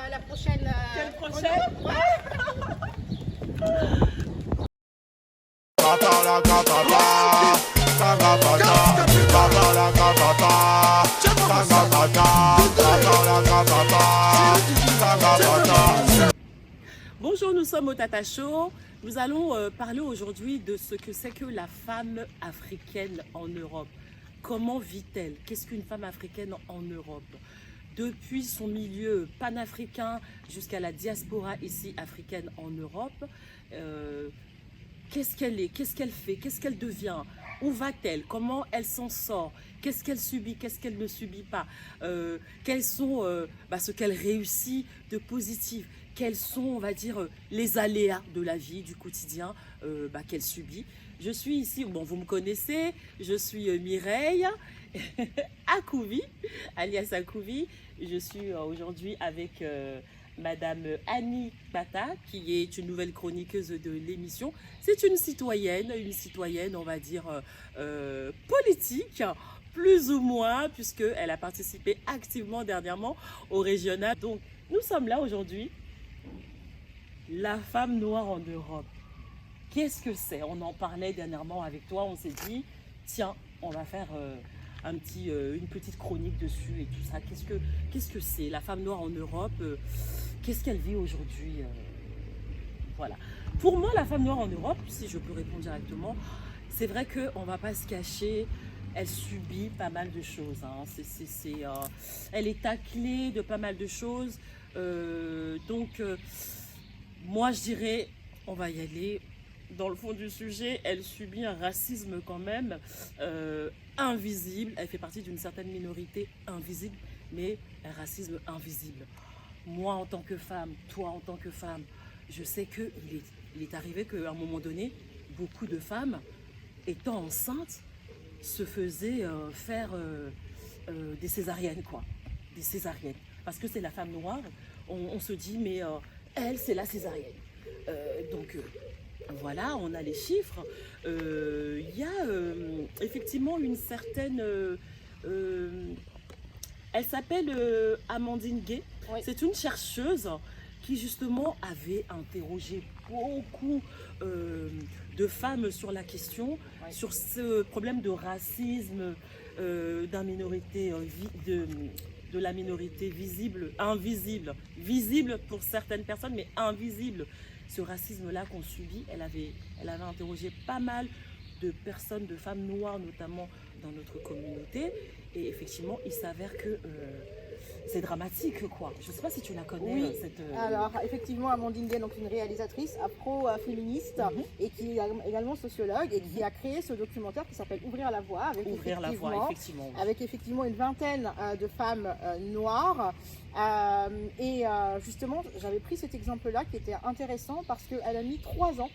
la prochaine. Quelle prochaine? Bonjour, nous sommes au Tata Show. Nous allons parler aujourd'hui de ce que c'est que la femme africaine en Europe. Comment vit-elle? Qu'est-ce qu'une femme africaine en Europe? Depuis son milieu panafricain jusqu'à la diaspora ici africaine en Europe, qu'est-ce qu'elle est? Qu'est-ce qu'elle fait? Qu'est-ce qu'elle devient? Où va-t-elle? Comment elle s'en sort? Qu'est-ce qu'elle subit? Qu'est-ce qu'elle ne subit pas? Quels sont ce qu'elle réussit de positif? Quels sont, on va dire, les aléas de la vie, du quotidien qu'elle subit? Je suis ici, bon, vous me connaissez, je suis Mireille Akouvi, alias Akouvi. Je suis aujourd'hui avec Madame Annie Bata, qui est une nouvelle chroniqueuse de l'émission. C'est une citoyenne, on va dire, politique, plus ou moins, puisqu'elle a participé activement dernièrement au régional. Donc, nous sommes là aujourd'hui. La femme noire en Europe. Qu'est-ce que c'est? On en parlait dernièrement avec toi, on s'est dit, tiens, on va faire une petite chronique dessus et tout ça. Qu'est-ce que c'est la femme noire en Europe? Qu'est-ce qu'elle vit aujourd'hui? Voilà. Pour moi, la femme noire en Europe, si je peux répondre directement, c'est vrai qu'on ne va pas se cacher, elle subit pas mal de choses. Hein. Elle est taclée de pas mal de choses. Moi, je dirais, on va y aller. Dans le fond du sujet, elle subit un racisme quand même invisible. Elle fait partie d'une certaine minorité invisible, mais un racisme invisible. Moi, en tant que femme, toi, en tant que femme, je sais qu'il est arrivé qu'à un moment donné, beaucoup de femmes, étant enceintes, se faisaient faire des césariennes, quoi. Des césariennes. Parce que c'est la femme noire, on se dit, mais elle, c'est la césarienne. Voilà, on a les chiffres. Il y a effectivement une certaine... elle s'appelle Amandine Gay. Oui. C'est une chercheuse qui justement avait interrogé beaucoup de femmes sur la question, oui, sur ce problème de racisme de la minorité visible, invisible. Visible pour certaines personnes, mais invisible. Ce racisme-là qu'on subit, elle avait interrogé pas mal de personnes, de femmes noires notamment dans notre communauté. Et effectivement, il s'avère que c'est dramatique, quoi. Je ne sais pas si tu la connais. Oui. Alors, effectivement, Amandine Gay, donc une réalisatrice afro-féministe et qui est également sociologue et qui a créé ce documentaire qui s'appelle Ouvrir la voie. Avec effectivement une vingtaine de femmes noires. Justement, j'avais pris cet exemple-là qui était intéressant parce qu'elle a mis 3 ans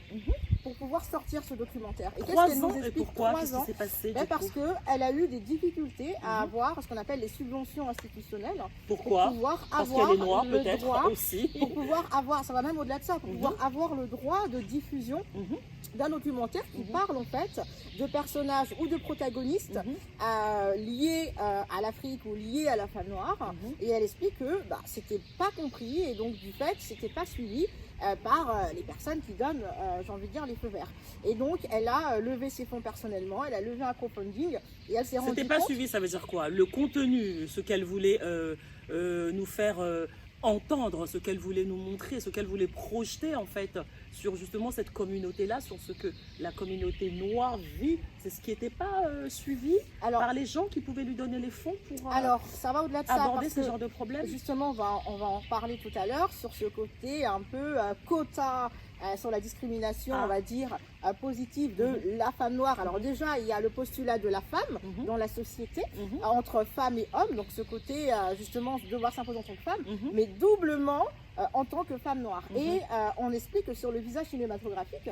pour pouvoir sortir ce documentaire. Et qu'est-ce qu'elle nous explique? Pourquoi? Qu'est-ce qui s'est passé? Parce qu'elle a eu des difficultés à avoir ce qu'on appelle les subventions institutionnelles. Pourquoi? Pour pouvoir parce avoir qu'elle est noire, le peut-être droit, aussi. Pour pouvoir avoir, ça va même au-delà de ça, pour pouvoir avoir le droit de diffusion d'un documentaire qui parle en fait de personnages ou de protagonistes liés à l'Afrique ou liés à la femme noire. Et elle explique que c'était pas compris et donc du fait c'était pas suivi par les personnes qui donnent, j'ai envie de dire, les feux verts. Et donc elle a levé ses fonds personnellement, elle a levé un crowdfunding et elle s'est rendue compte... C'était pas suivi, ça veut dire quoi? Le contenu, ce qu'elle voulait nous faire entendre, ce qu'elle voulait nous montrer, ce qu'elle voulait projeter en fait sur justement cette communauté-là, sur ce que la communauté noire vit, c'est ce qui n'était pas suivi par les gens qui pouvaient lui donner les fonds pour ça va au-delà de aborder ce genre de problème. Justement, on va en parler tout à l'heure sur ce côté un peu quota sur la discrimination, on va dire, positive de la femme noire. Alors déjà, il y a le postulat de la femme dans la société, entre femmes et hommes, donc ce côté justement devoir s'imposer en tant que femme, mais doublement en tant que femme noire. Et on explique que sur le visage cinématographique,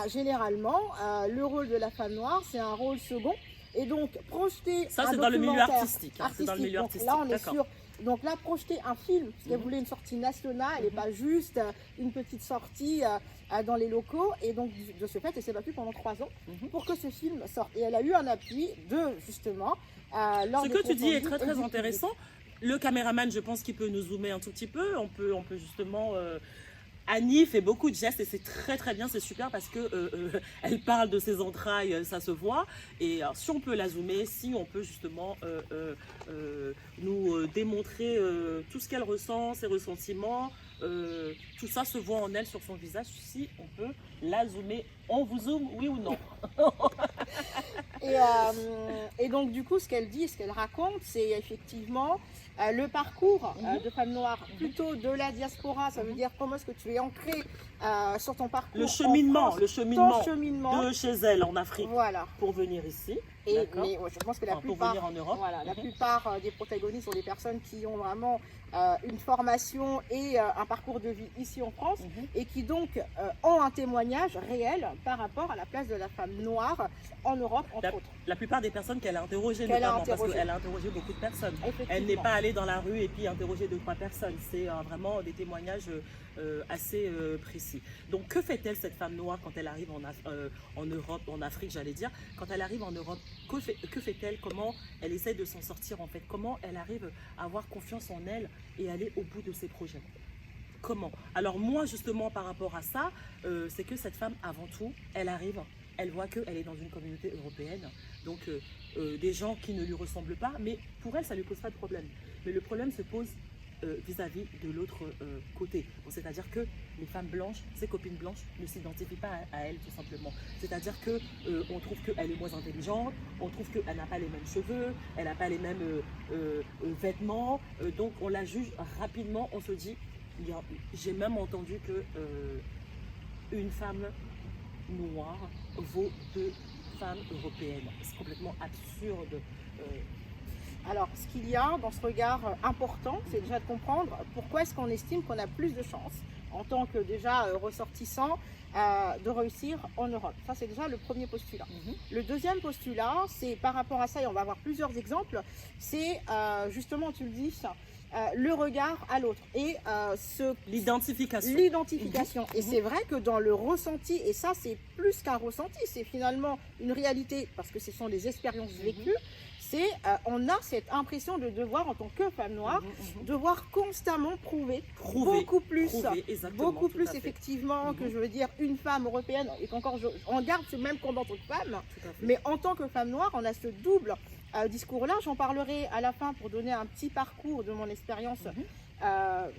généralement, le rôle de la femme noire, c'est un rôle second. Et donc, projeter ça, c'est dans le milieu artistique. C'est dans le milieu artistique. Là, on est sûr. Donc là, projeter un film, parce qu'elle voulait une sortie nationale et pas juste une petite sortie dans les locaux. Et donc, de ce fait, elle s'est battue pendant 3 ans pour que ce film sorte. Et elle a eu un appui de, justement, ce que tu dis est très, très intéressant. Le caméraman, je pense qu'il peut nous zoomer un tout petit peu. On peut justement... Annie fait beaucoup de gestes et c'est très très bien, c'est super parce que elle parle de ses entrailles, ça se voit. Et alors, si on peut la zoomer, si on peut justement nous démontrer tout ce qu'elle ressent, ses ressentiments, tout ça se voit en elle sur son visage. Si on peut la zoomer, on vous zoome, oui ou non? Et donc du coup, ce qu'elle dit, ce qu'elle raconte, c'est effectivement le parcours de femme noire, plutôt de la diaspora. Ça veut dire comment est-ce que tu es ancré sur ton parcours. Le cheminement, France, le cheminement ton cheminement de chez elle en Afrique voilà. pour venir ici. Et, mais ouais, je pense que la pour plupart, venir en Europe. voilà, la plupart des protagonistes sont des personnes qui ont vraiment une formation et un parcours de vie ici en France et qui donc ont un témoignage réel par rapport à la place de la femme noire en Europe, entre autres. La plupart des personnes qu'elle a interrogées, notamment parce qu'elle a interrogé beaucoup de personnes. Elle n'est pas allée dans la rue et puis interroger 2-3 personnes. C'est vraiment des témoignages assez précis. Donc que fait-elle cette femme noire quand elle arrive en Europe, en Afrique j'allais dire, quand elle arrive en Europe, que fait-elle? Comment elle essaie de s'en sortir en fait? Comment elle arrive à avoir confiance en elle et aller au bout de ses projets? Comment? Alors moi justement par rapport à ça, c'est que cette femme avant tout, elle arrive, elle voit qu'elle est dans une communauté européenne, donc des gens qui ne lui ressemblent pas, mais pour elle ça ne lui pose pas de problème. Mais le problème se pose vis-à-vis de l'autre côté. C'est-à-dire que les femmes blanches, ses copines blanches, ne s'identifient pas à elle tout simplement. C'est-à-dire que on trouve qu'elle est moins intelligente, on trouve qu'elle n'a pas les mêmes cheveux, elle n'a pas les mêmes vêtements, donc on la juge rapidement, on se dit, j'ai même entendu que une femme noire vaut 2 femmes européennes. C'est complètement absurde. Alors, ce qu'il y a dans ce regard important, c'est déjà de comprendre pourquoi est-ce qu'on estime qu'on a plus de chances en tant que déjà ressortissant de réussir en Europe. Ça, c'est déjà le premier postulat. Le deuxième postulat, c'est par rapport à ça, et on va avoir plusieurs exemples, c'est justement, tu le dis, le regard à l'autre et l'identification. Et c'est vrai que dans le ressenti, et ça c'est plus qu'un ressenti, c'est finalement une réalité parce que ce sont des expériences vécues, c'est on a cette impression de devoir en tant que femme noire, devoir constamment prouver beaucoup plus effectivement que je veux dire une femme européenne et qu'encore on garde ce même combat en tant que femme, mais en tant que femme noire on a ce double discours-là. J'en parlerai à la fin pour donner un petit parcours de mon expérience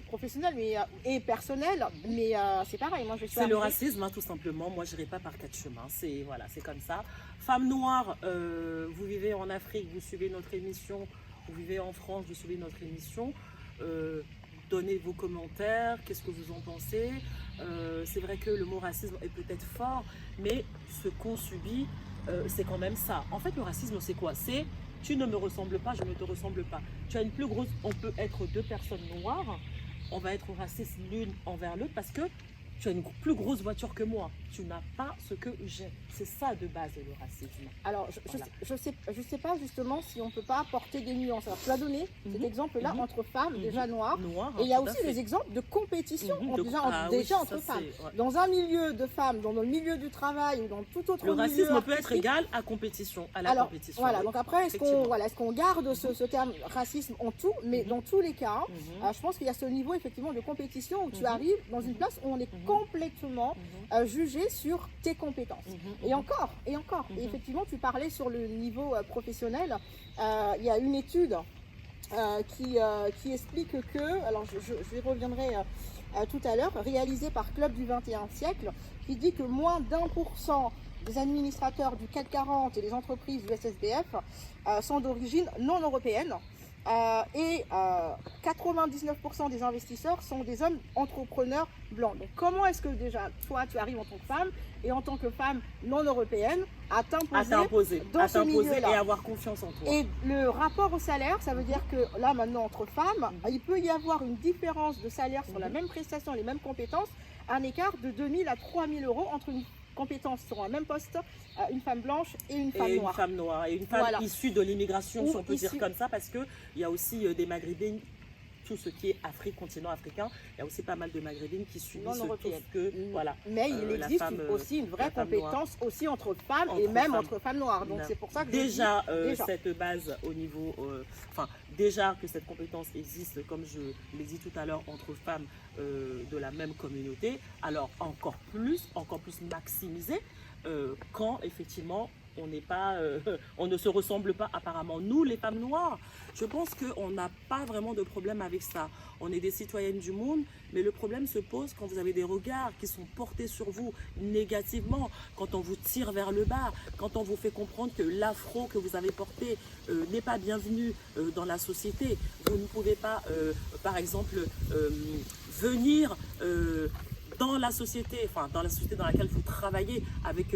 professionnelle et personnelle, mais c'est pareil. Moi, c'est le racisme, hein, tout simplement. Moi, je n'irai pas par 4 chemins. C'est voilà, c'est comme ça. Femme noire, vous vivez en Afrique, vous suivez notre émission. Vous vivez en France, vous suivez notre émission. Donnez vos commentaires. Qu'est-ce que vous en pensez? C'est vrai que le mot racisme est peut-être fort, mais ce qu'on subit, c'est quand même ça. En fait, le racisme, c'est quoi? C'est tu ne me ressembles pas, je ne te ressemble pas. Tu as une plus grosse... On peut être 2 personnes noires, on va être racistes l'une envers l'autre parce que tu as une plus grosse voiture que moi. Tu n'as pas ce que j'ai. C'est ça de base le racisme. Alors, je sais pas justement si on ne peut pas apporter des nuances. Alors, tu as donné cet exemple-là entre femmes déjà noires. Et il y a aussi des exemples de compétition déjà entre femmes. Ouais. Dans un milieu de femmes, dans le milieu du travail ou dans tout autre milieu. Le racisme peut être égal à compétition, à la compétition. Voilà, donc après, est-ce qu'on garde ce terme racisme en tout? Mais dans tous les cas, je pense qu'il y a ce niveau effectivement de compétition où tu arrives dans une place où on est complètement jugé sur tes compétences. Et encore. Et effectivement, tu parlais sur le niveau professionnel. Il y a une étude qui explique que, alors je reviendrai tout à l'heure, réalisée par Club du XXIe siècle, qui dit que moins d'1% des administrateurs du CAC 40 et des entreprises du SSBF sont d'origine non européenne. Et 99% des investisseurs sont des hommes entrepreneurs blancs. Donc comment est-ce que déjà toi tu arrives en tant que femme et en tant que femme non européenne à t'imposer dans ce milieu-là et avoir confiance en toi? Et le rapport au salaire, ça veut dire que là maintenant entre femmes, il peut y avoir une différence de salaire sur la même prestation, les mêmes compétences, un écart de 2 000 à 3 000 euros entre une compétence sur un même poste, une femme blanche et une femme noire. Et une femme issue de l'immigration, si on peut dire comme ça, parce qu'il y a aussi des maghrébines tout ce qui est Afrique, continent africain. Il y a aussi pas mal de maghrébines qui subissent tout ce que, voilà. Mais il existe aussi une vraie compétence aussi entre femmes et même entre femmes noires. Donc c'est pour ça que déjà, cette base au niveau, déjà que cette compétence existe, comme je l'ai dit tout à l'heure, entre femmes de la même communauté, alors encore plus maximisé quand effectivement on n'est pas, on ne se ressemble pas apparemment. Nous, les femmes noires, je pense qu'on n'a pas vraiment de problème avec ça. On est des citoyennes du monde, mais le problème se pose quand vous avez des regards qui sont portés sur vous négativement, quand on vous tire vers le bas, quand on vous fait comprendre que l'afro que vous avez porté n'est pas bienvenu dans la société. Vous ne pouvez pas, par exemple, venir dans la société dans laquelle vous travaillez avec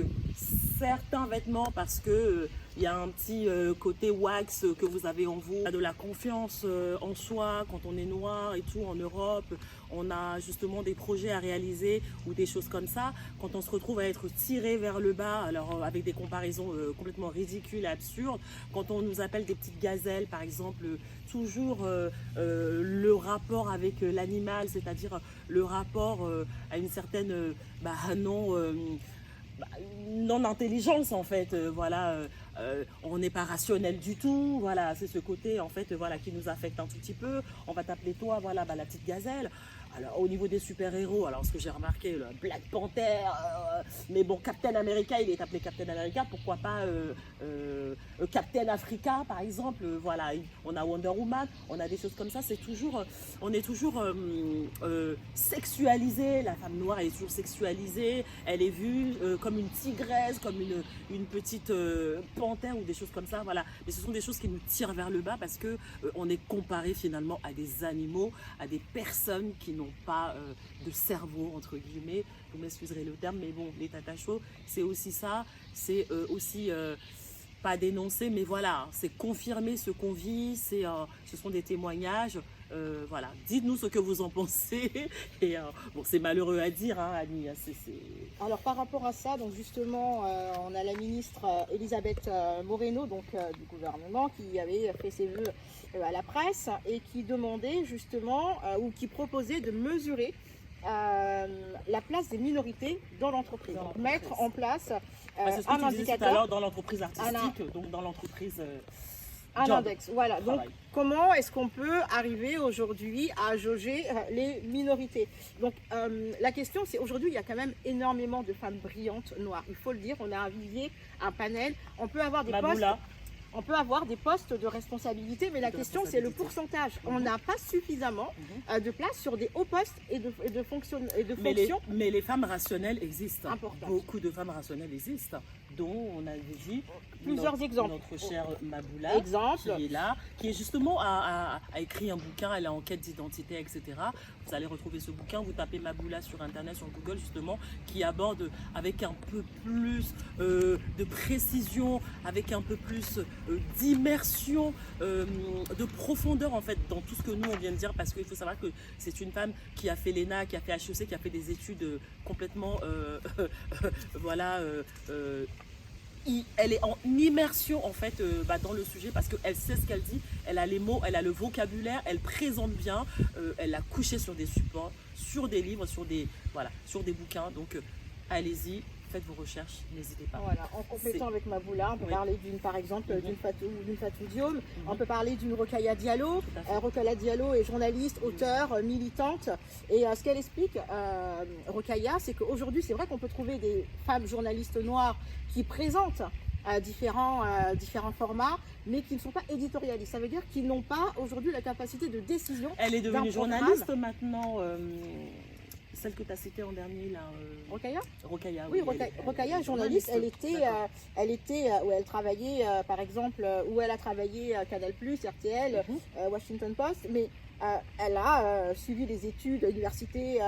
certains vêtements parce que il y a un petit côté wax que vous avez en vous, de la confiance en soi quand on est noir et tout en Europe. On a justement des projets à réaliser ou des choses comme ça. Quand on se retrouve à être tiré vers le bas, alors avec des comparaisons complètement ridicules et absurdes, quand on nous appelle des petites gazelles par exemple, toujours le rapport avec l'animal, c'est-à-dire le rapport à une certaine non-intelligence en fait, on n'est pas rationnel du tout, voilà, c'est ce côté en fait, voilà, qui nous affecte un tout petit peu. On va t'appeler toi, voilà, la petite gazelle. Alors au niveau des super-héros, alors ce que j'ai remarqué, le Black Panther, mais bon, Captain America, il est appelé Captain America, pourquoi pas Captain Africa par exemple, voilà, on a Wonder Woman, on a des choses comme ça, on est toujours sexualisé, la femme noire elle est toujours sexualisée, elle est vue comme une tigresse, comme une petite panthère ou des choses comme ça, voilà, mais ce sont des choses qui nous tirent vers le bas parce que on est comparé finalement à des animaux, à des personnes qui n'ont pas de cerveau entre guillemets, vous m'excuserez le terme, mais bon, les tata chauds, c'est aussi ça, c'est aussi pas dénoncer, mais voilà, c'est confirmer ce qu'on vit, ce sont des témoignages, voilà, dites-nous ce que vous en pensez, et bon, c'est malheureux à dire, hein, Annie, Alors par rapport à ça, donc justement, on a la ministre Elisabeth Moreno, donc du gouvernement, qui avait fait ses vœux à la presse et qui demandait justement, ou qui proposait de mesurer la place des minorités dans l'entreprise. Donc mettre en place un indicateur. Tout à l'heure dans l'entreprise artistique, donc dans l'entreprise. Un index, voilà. Donc, comment est-ce qu'on peut arriver aujourd'hui à jauger les minorités? Donc, la question, c'est aujourd'hui, il y a quand même énormément de femmes brillantes noires. Il faut le dire, on a un vivier, un panel. On peut avoir des postes. On peut avoir des postes de responsabilité, mais la question c'est le pourcentage. On n'a pas suffisamment de place sur des hauts postes et de fonctions. Mais les femmes rationnelles existent. Important. Beaucoup de femmes rationnelles existent, dont on avait dit plusieurs exemples. Notre chère Maboula, qui est là, qui est justement a écrit un bouquin, elle est en quête d'identité, etc. Vous allez retrouver ce bouquin, vous tapez Maboula sur internet, sur Google justement, qui aborde avec un peu plus de précision, avec un peu plus d'immersion, de profondeur en fait dans tout ce que nous on vient de dire, parce qu'il faut savoir que c'est une femme qui a fait l'ENA, qui a fait HEC, qui a fait des études complètement voilà, elle est en immersion en fait dans le sujet parce qu'elle sait ce qu'elle dit, elle a les mots, elle a le vocabulaire, elle présente bien, elle a couché sur des supports, sur des livres, sur des bouquins, donc allez-y. Faites vos recherches, n'hésitez pas. Voilà, en complétant avec Maboula, on peut parler par exemple d'une Fatou Diome, on peut parler d'une Rokhaya Diallo. Rokhaya Diallo est journaliste, auteure, militante. Et ce qu'elle explique, Rokhaya, c'est qu'aujourd'hui, c'est vrai qu'on peut trouver des femmes journalistes noires qui présentent différents formats, mais qui ne sont pas éditorialistes. Ça veut dire qu'ils n'ont pas aujourd'hui la capacité de décision. Elle est devenue journaliste maintenant. Celle que tu as citée en dernier, là. Rokhaya ? Rokhaya, oui. Rokhaya, journaliste, où elle travaillait, par exemple, où elle a travaillé Canal+, RTL, Washington Post, mais elle a suivi des études à l'université,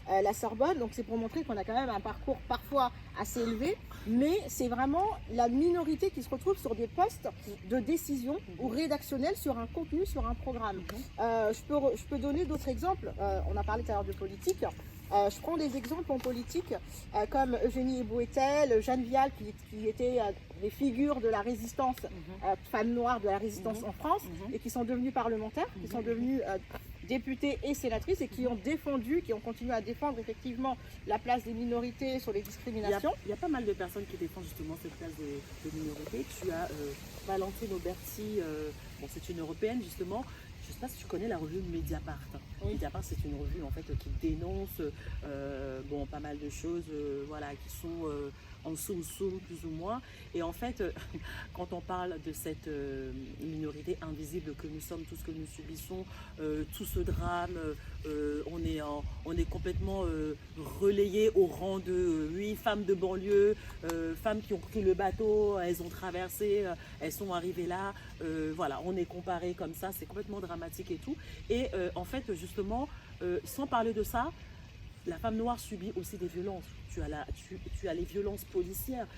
la Sorbonne, donc c'est pour montrer qu'on a quand même un parcours parfois assez élevé, mais c'est vraiment la minorité qui se retrouve sur des postes de décision ou rédactionnels sur un contenu, sur un programme. Je peux donner d'autres exemples, on a parlé tout à l'heure de politique. Je prends des exemples en politique comme Eugénie Ebouetel, Jeanne Vial qui étaient des figures de la résistance, femmes noires de la résistance en France et qui sont devenues parlementaires, qui sont devenues députés et sénatrices et qui ont défendu, qui ont continué à défendre effectivement la place des minorités sur les discriminations. Il y a pas mal de personnes qui défendent justement cette place de minorité. Tu as Valentine Auberti, bon, c'est une européenne justement. Je ne sais pas si tu connais la revue Mediapart. Oui. Mediapart, c'est une revue en fait qui dénonce bon, pas mal de choses voilà, qui sont en soum-soum plus ou moins. Et en fait, quand on parle de cette minorité invisible que nous sommes, tout ce que nous subissons, tout ce drame, on est complètement relayé au rang de 8 femmes de banlieue, femmes qui ont pris le bateau, elles ont traversé, elles sont arrivées là. Voilà, on est comparé comme ça, c'est complètement dramatique et tout. Et en fait, justement, sans parler de ça, la femme noire subit aussi des violences. Tu as les violences policières,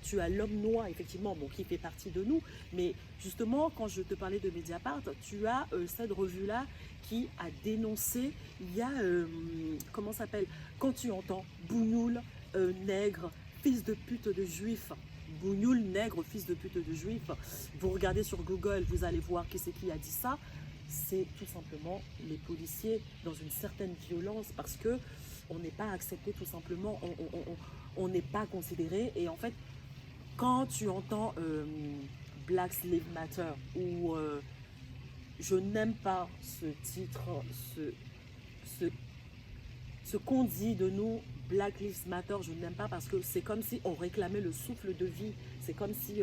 tu as l'homme noir, effectivement, bon, qui fait partie de nous. Mais justement, quand je te parlais de Mediapart, tu as cette revue-là qui a dénoncé, il y a, comment ça s'appelle, quand tu entends bougnoul, nègre, fils de pute de juif, bougnoul, nègre, fils de pute de juif, vous regardez sur Google, vous allez voir qui c'est qui a dit ça. C'est tout simplement les policiers dans une certaine violence parce que on n'est pas accepté tout simplement, on n'est pas considéré. Et en fait, quand tu entends Black Lives Matter ou je n'aime pas ce titre, ce qu'on dit de nous, Black Lives Matter, je n'aime pas parce que c'est comme si on réclamait le souffle de vie, c'est comme si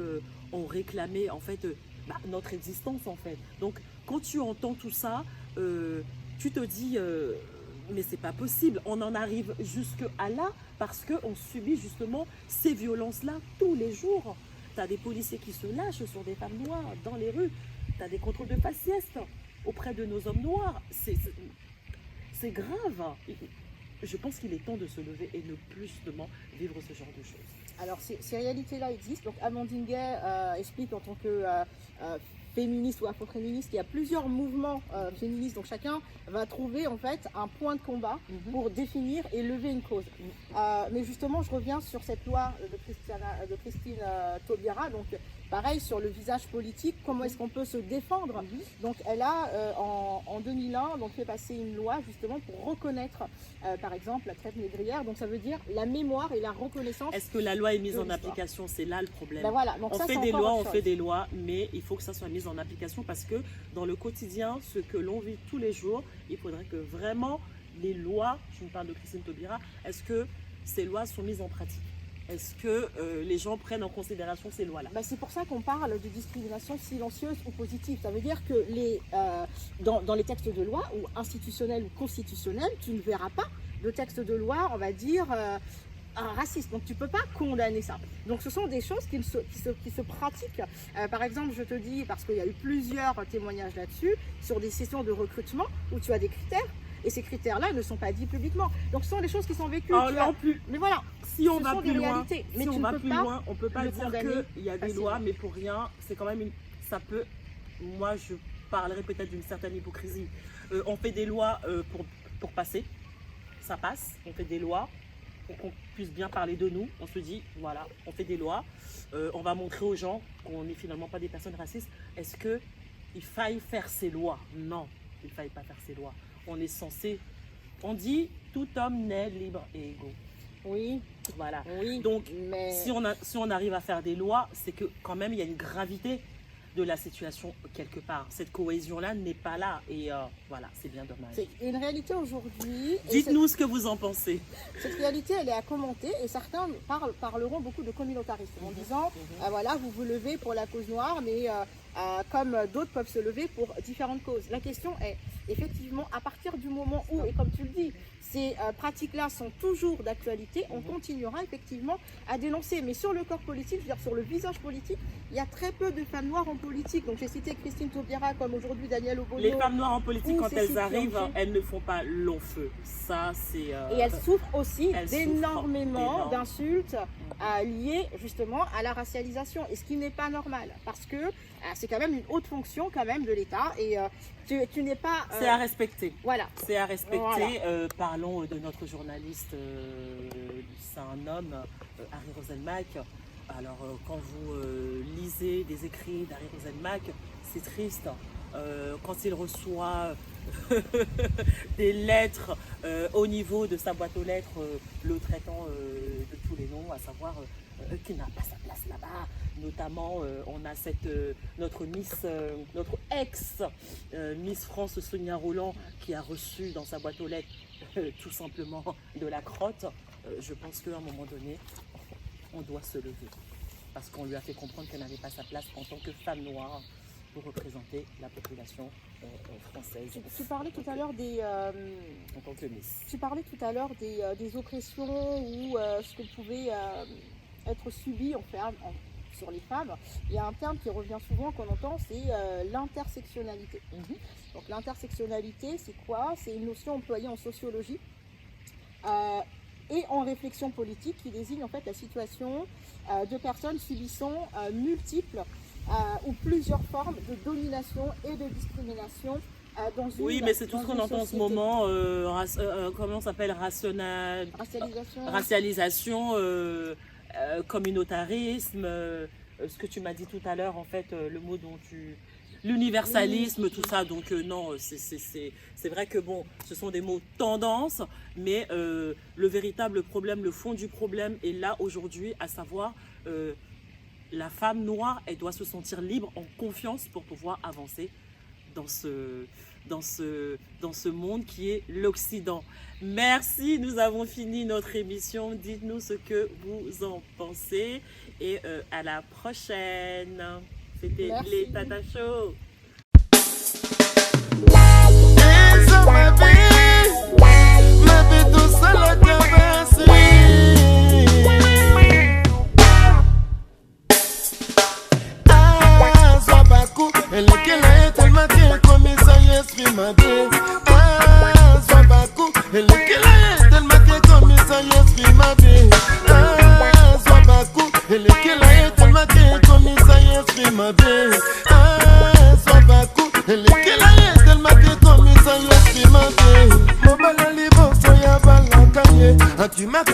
on réclamait en fait notre existence en fait. Donc quand tu entends tout ça, tu te dis mais c'est pas possible, on en arrive jusqu'à là parce qu'on subit justement ces violences-là tous les jours. Tu as des policiers qui se lâchent sur des femmes noires dans les rues, tu as des contrôles de faciès auprès de nos hommes noirs, c'est grave. Je pense qu'il est temps de se lever et ne plus justement vivre ce genre de choses. Alors ces réalités-là existent. Donc Amandine Gay explique en tant que féministe ou afro-féministe qu'il y a plusieurs mouvements féministes. Donc chacun va trouver en fait un point de combat pour définir et lever une cause. Mais justement, je reviens sur cette loi de Christine Taubira. Donc pareil sur le visage politique, comment est-ce qu'on peut se défendre. Donc elle a en 2001 donc, fait passer une loi justement pour reconnaître par exemple la traite négrière. Donc ça veut dire la mémoire et la reconnaissance. Est-ce que la loi est mise en application? C'est là le problème. Ben voilà, donc on ça, fait des lois, mais il faut que ça soit mis en application parce que dans le quotidien, ce que l'on vit tous les jours, il faudrait que vraiment les lois, je me parle de Christine Taubira, est-ce que ces lois sont mises en pratique? Est-ce que les gens prennent en considération ces lois-là? C'est pour ça qu'on parle de discrimination silencieuse ou positive. Ça veut dire que dans les textes de loi, ou institutionnels ou constitutionnels, tu ne verras pas de texte de loi, on va dire, raciste. Donc tu ne peux pas condamner ça. Donc ce sont des choses qui se pratiquent. Par exemple, je te dis, parce qu'il y a eu plusieurs témoignages là-dessus, sur des sessions de recrutement où tu as des critères. Et ces critères-là ne sont pas dits publiquement. Donc ce sont des choses qui sont vécues. Mais voilà, si on va plus loin, mais on ne peut pas dire qu'il y a des lois, mais pour rien, c'est quand même ça peut. Moi, je parlerai peut-être d'une certaine hypocrisie. On fait des lois pour passer, ça passe. On fait des lois pour qu'on puisse bien parler de nous. On se dit, voilà, on fait des lois. On va montrer aux gens qu'on n'est finalement pas des personnes racistes. Est-ce qu'il faille faire ces lois? Non, il ne faille pas faire ces lois. On est censé, on dit tout homme naît libre et égaux. Oui. Voilà. Oui, donc si on arrive à faire des lois, c'est que quand même il y a une gravité de la situation quelque part. Cette cohésion-là n'est pas là et voilà, c'est bien dommage. C'est une réalité aujourd'hui. Dites-nous ce que vous en pensez. Cette réalité, elle est à commenter et certains parleront beaucoup de communautarisme en disant, voilà, vous vous levez pour la cause noire, mais comme d'autres peuvent se lever pour différentes causes. La question est, effectivement, à partir du moment où, et comme tu le dis, ces pratiques-là sont toujours d'actualité, on continuera effectivement à dénoncer. Mais sur le corps politique, je veux dire sur le visage politique, il y a très peu de femmes noires en politique. Donc j'ai cité Christine Taubira, comme aujourd'hui Daniel Obono. Les femmes noires en politique, quand elles arrivent, elles ne font pas long feu. Ça, c'est... Et elles souffrent aussi d'énormément d'insultes liées justement à la racialisation. Et ce qui n'est pas normal, parce que c'est quand même une haute fonction quand même de l'État. Et tu n'es pas... C'est à respecter. Voilà. C'est à respecter. Voilà. Parlons de notre journaliste, c'est un homme, Harry Roselmack. Alors, quand vous lisez des écrits d'Harry Roselmack, c'est triste. Quand il reçoit des lettres au niveau de sa boîte aux lettres, le traitant de tous les noms, à savoir qu'il n'a pas sa place là-bas. Notamment, on a notre ex Miss France Sonia Rolland qui a reçu dans sa boîte aux lettres tout simplement de la crotte. Je pense qu'à un moment donné, on doit se lever parce qu'on lui a fait comprendre qu'elle n'avait pas sa place en tant que femme noire pour représenter la population française. Tu parlais tout à l'heure en tant que Miss. Tu parlais tout à l'heure des oppressions ou ce que pouvait être subi sur les femmes. Il y a un terme qui revient souvent qu'on entend, c'est l'intersectionnalité. Donc l'intersectionnalité, c'est quoi? C'est une notion employée en sociologie et en réflexion politique qui désigne en fait la situation de personnes subissant multiples ou plusieurs formes de domination et de discrimination dans une Oui, mais c'est tout ce qu'on entend en ce moment, comment ça s'appelle, racialisation, communautarisme, ce que tu m'as dit tout à l'heure, en fait, le mot dont l'universalisme, tout ça. Donc non, c'est vrai que bon, ce sont des mots tendance, mais le véritable problème, le fond du problème est là aujourd'hui, à savoir la femme noire, elle doit se sentir libre, en confiance pour pouvoir avancer dans ce monde qui est l'Occident. Merci, nous avons fini notre émission. Dites-nous ce que vous en pensez et à la prochaine. C'était les Tata Show. Tu m'as